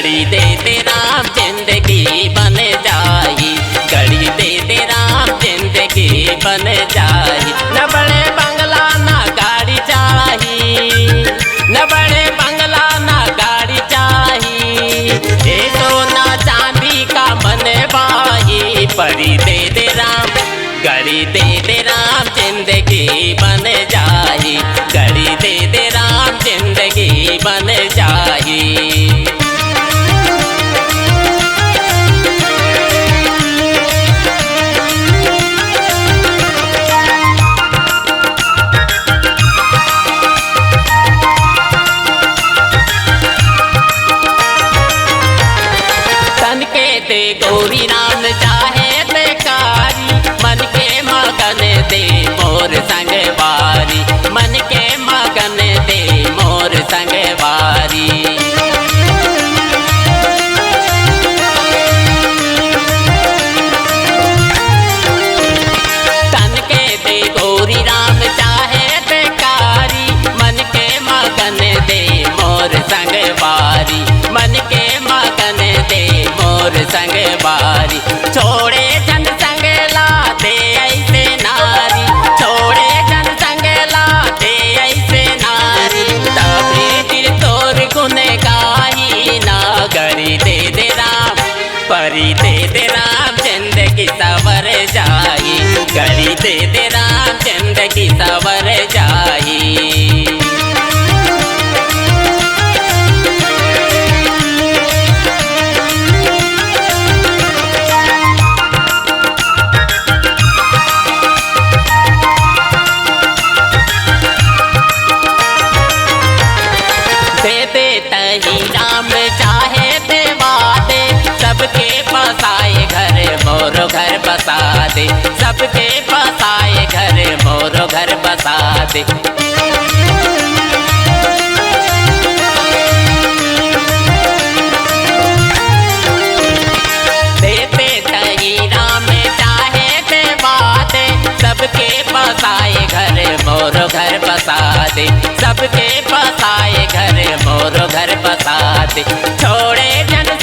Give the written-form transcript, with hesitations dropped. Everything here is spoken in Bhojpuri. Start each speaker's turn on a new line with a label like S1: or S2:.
S1: घड़ी दे दे राम जिंदगी बन जाई, घड़ी दे दे राम जिंदगी बन जाई। न बड़े बंगला ना गाड़ी चाही, न बड़े बंगला ना गाड़ी चाही, ए सोना चांदी का मन बाई। परी दे दे राम घड़ी दे दे राम जिंदगी बन जाई, घड़ी दे दे राम जिंदगी बन जाई। तन के दे गौरी नाम चाहे बेकारी, मन के मगन दे मोर संग वारी, मन के मगन दे मोर संग वारी। तन के दे गौरी राम चाहे बेकारी, मन के मगन दे मोर संग वारी, मन के मगन दे मोर संग वारी। छोड़े जन संग लाते ऐसे नारी, छोड़े जन संग लाते ऐसे नारी, तभी दिल तोर गुन गाई ना। घड़ी दे दे राम परी दे दे राम जिंदगी सवर जाई, घड़ी दे दे राम जिंदगी सवर जाई। तही राम चाहे दे वादे, सबके बसाए घर मोरो घर बसा दे, सबके बसाए घर मोरो घर बसा दे। देते तही राम चाहे दे वादे, सबके बसाए घर मोरो घर बसा दे, सबके बसाए घर मोरो घर बसा दे। छोड़े जन